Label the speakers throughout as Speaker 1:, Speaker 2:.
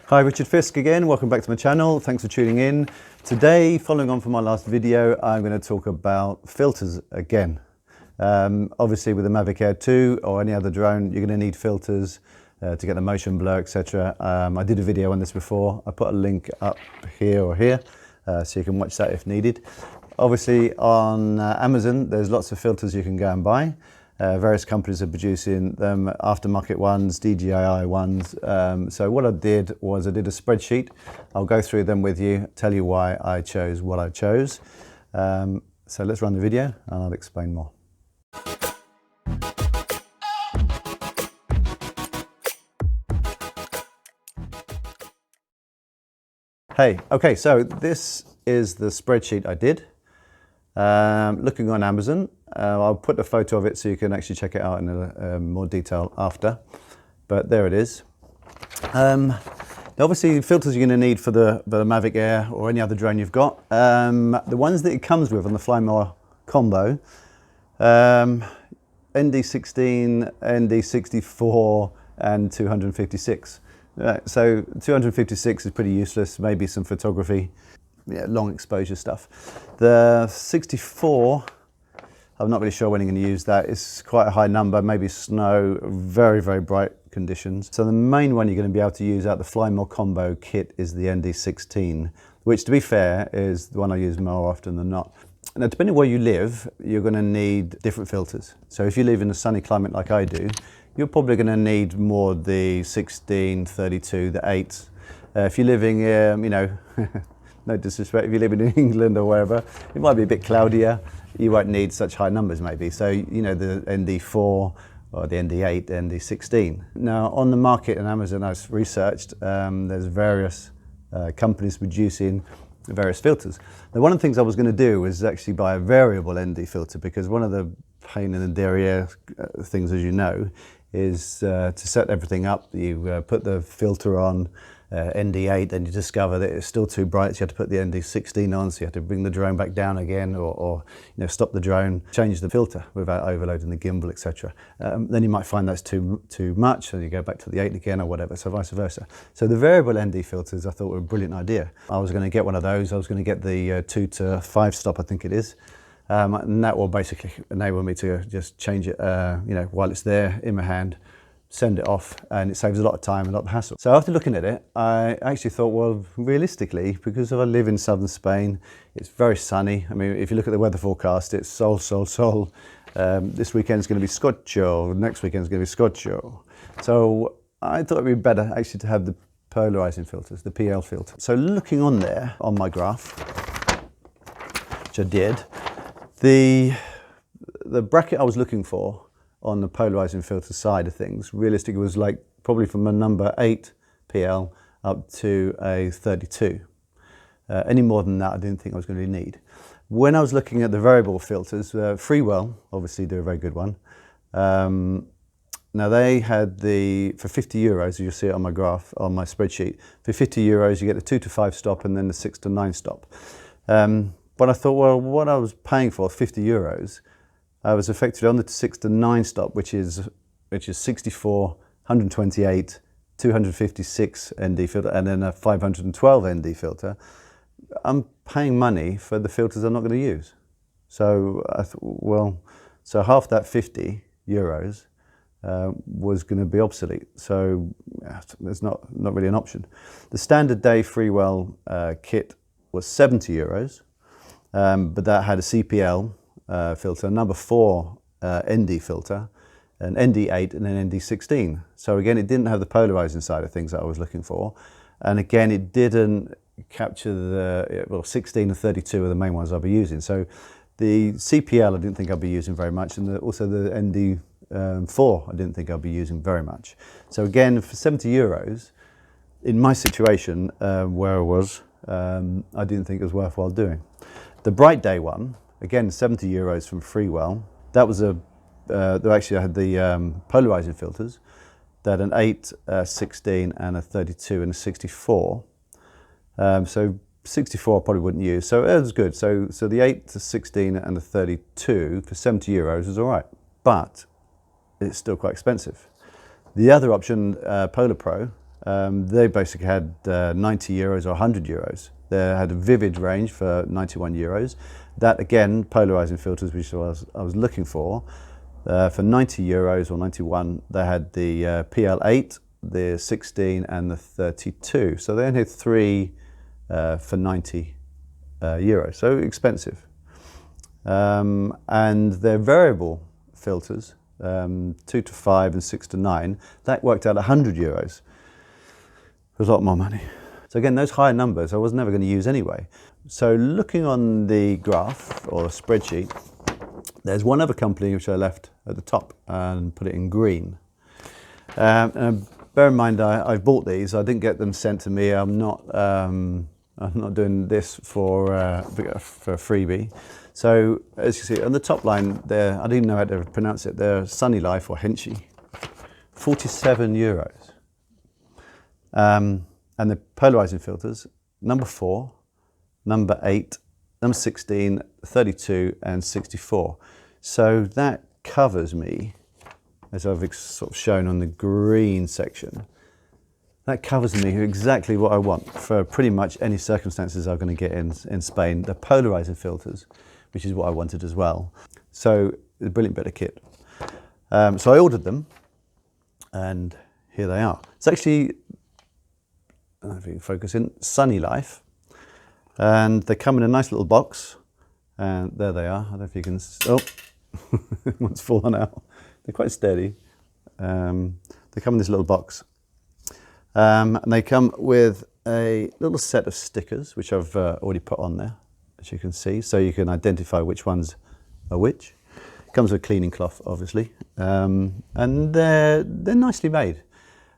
Speaker 1: Hi, Richard Fisk again. Welcome back to my channel. Thanks for tuning in. Today, following on from my last video, I'm going to talk about filters again. Obviously with the Mavic Air 2 or any other drone, you're going to need filters to get the motion blur, etc. I did a video on this before. I put a link up here or here so you can watch that if needed. Obviously on Amazon, there's lots of filters you can go and buy. Various companies are producing them, aftermarket ones, DJI ones. So what I did was I did a spreadsheet. I'll go through them with you, tell you why I chose what I chose. So let's run the video and I'll explain more. Hey, okay, so this is the spreadsheet I did. Looking on Amazon, I'll put a photo of it so you can actually check it out in more detail after, but there it is. Obviously filters you're going to need for the Mavic Air or any other drone you've got. The ones that it comes with on the Flymore combo, ND16, ND64 and 256. So 256 is pretty useless, maybe some photography. Yeah, long exposure stuff. The 64, I'm not really sure when you're going to use that. It's quite a high number, maybe snow, very, very bright conditions. So the main one you're going to be able to use out the Flymore combo kit is the ND16, which to be fair is the one I use more often than not. Now, depending where you live, you're going to need different filters. So if you live in a sunny climate like I do, you're probably going to need more the 16, 32, the 8. If you're living, you know, no disrespect, if you live in England or wherever, it might be a bit cloudier. You won't need such high numbers maybe. So, you know, the ND4 or the ND8, ND16. Now, on the market in Amazon, I've researched, there's various companies producing various filters. Now, one of the things I was going to do was actually buy a variable ND filter, because one of the pain in the derriere things, as you know, is to set everything up. You put the filter on ND8 and you discover that it's still too bright, so you have to put the ND16 on, so you have to bring the drone back down again, or you know, stop the drone, change the filter without overloading the gimbal, etc. Then you might find that's too much, and you go back to the 8 again or whatever, so vice versa. So the variable ND filters I thought were a brilliant idea. I was going to get one of those. I was going to get the 2 to 5 stop, I think it is. And that will basically enable me to just change it, you know, while it's there in my hand, send it off, and it saves a lot of time and a lot of hassle. So after looking at it, I actually thought, well, realistically, because I live in southern Spain, it's very sunny. I mean, if you look at the weather forecast, it's sol, sol, sol. This weekend's going to be scotcho, next weekend's going to be scotcho. So I thought it'd be better actually to have the polarizing filters, the PL filter. So looking on there, on my graph, which I did, the bracket I was looking for on the polarizing filter side of things, realistically was like probably from a number 8 PL up to a 32. Any more than that I didn't think I was going to need. When I was looking at the variable filters, Freewell obviously do a very good one. Now they had for 50 euros, as you'll see it on my graph, on my spreadsheet, for 50 euros you get the 2 to 5 stop and then the 6 to 9 stop. But I thought, well, what I was paying for, 50 euros, I was effectively on the 6 to 9 stop, which is 64, 128, 256 ND filter, and then a 512 ND filter. I'm paying money for the filters I'm not going to use. So I thought, well, so half that 50 euros was going to be obsolete. So there's not really an option. The standard day Freewell kit was 70 euros, but that had a CPL filter, number 4 ND filter, an ND8 and an ND16. So again, it didn't have the polarizing side of things that I was looking for. And again, it didn't capture the, well, 16 and 32 are the main ones I'll be using. So the CPL I didn't think I'd be using very much, and also the ND4 I didn't think I'd be using very much. So again, for 70 euros, in my situation where I was, I didn't think it was worthwhile doing. The Bright Day one, again, 70 euros from Freewell. That was they actually had the polarizing filters. They had an 8, 16 and a 32 and a 64. So 64 I probably wouldn't use, so it was good. So the 8 to 16 and the 32 for 70 euros is all right, but it's still quite expensive. The other option, PolarPro, They basically had 90 euros or 100 euros. They had a vivid range for 91 euros. That again, polarizing filters, which I was looking for 90 euros or 91, they had the PL8, the 16 and the 32. So they only had three for 90 euros, so expensive. And their variable filters, 2 to 5 and 6 to 9, that worked out 100 euros. It was a lot more money. So again, those higher numbers I was never going to use anyway. So looking on the graph or the spreadsheet, there's one other company which I left at the top and put it in green. And bear in mind, I bought these. I didn't get them sent to me. I'm not doing this for a freebie. So as you see on the top line there, I didn't even know how to pronounce it. They're Sunnylife or Hensych, 47 euros. And the polarizing filters, number 4, number 8, number 16, 32 and 64. So that covers me, as I've sort of shown on the green section, that covers me exactly what I want for pretty much any circumstances I'm going to get in Spain. The polarizing filters, which is what I wanted as well. So a brilliant bit of kit. So I ordered them and here they are. It's actually, I don't know if you can focus in, Sunnylife. And they come in a nice little box. And there they are. I don't know if you can, oh, one's fallen out. They're quite steady. They come in this little box. And they come with a little set of stickers, which I've already put on there, as you can see, so you can identify which ones are which. It comes with a cleaning cloth, obviously, and they're nicely made.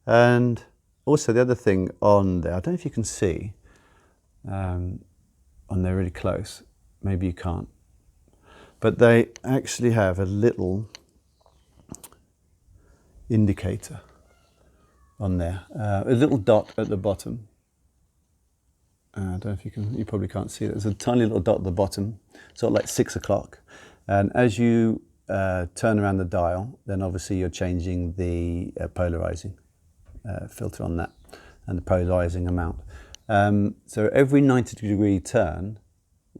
Speaker 1: And also the other thing on there, I don't know if you can see, on there really close, maybe you can't, but they actually have a little indicator on there, a little dot at the bottom. I don't know if you can, you probably can't see it. There's a tiny little dot at the bottom, sort of like 6 o'clock. And as you turn around the dial, then obviously you're changing the polarizing filter on that and the polarizing amount. So every 90-degree turn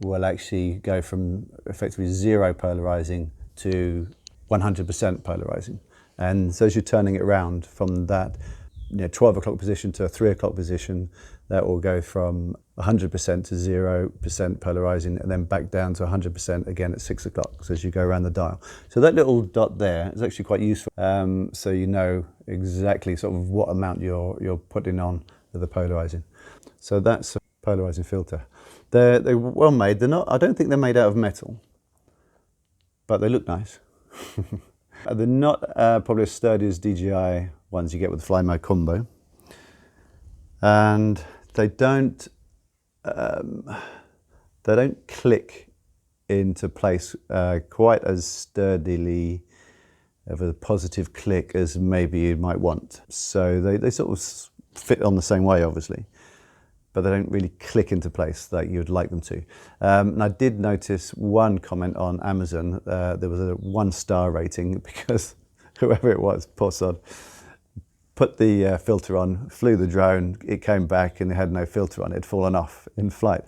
Speaker 1: will actually go from effectively 0 polarizing to 100% polarizing. And so as you're turning it around from that 12 o'clock position to a 3 o'clock position, that will go from 100% to 0% polarizing and then back down to 100% again at 6 o'clock, so as you go around the dial. So that little dot there is actually quite useful, so you know exactly sort of what amount you're putting on with the polarizing. So that's a polarizing filter. They're well made. They're not, I don't think they're made out of metal, but they look nice. They're not probably as sturdy as DJI ones you get with the Fly Mode combo, and they don't click into place quite as sturdily of a positive click as maybe you might want. So they sort of fit on the same way, obviously, but they don't really click into place like you'd like them to. And I did notice one comment on Amazon. There was a 1-star rating because whoever it was, poor sod, put the filter on, flew the drone, it came back and it had no filter on, it had fallen off in flight.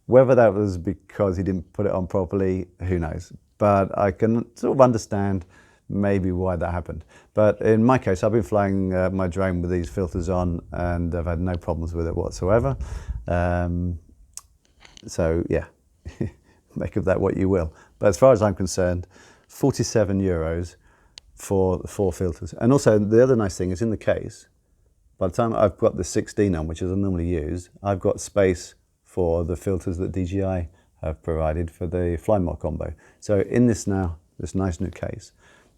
Speaker 1: Whether that was because he didn't put it on properly, who knows? But I can sort of understand maybe why that happened. But in my case, I've been flying my drone with these filters on and I've had no problems with it whatsoever. So yeah, make of that what you will. But as far as I'm concerned, 47 euros for the 4 filters. And also the other nice thing is in the case, by the time I've got the 16 on, which is I normally use, I've got space for the filters that DJI have provided for the Fly Mode combo. So in this now, this nice new case,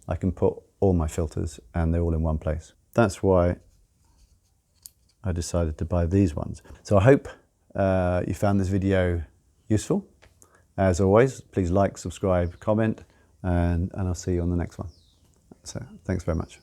Speaker 1: I can put all my filters and they're all in one place. That's why I decided to buy these ones. So I hope you found this video useful. As always, please like, subscribe, comment, and I'll see you on the next one. So thanks very much.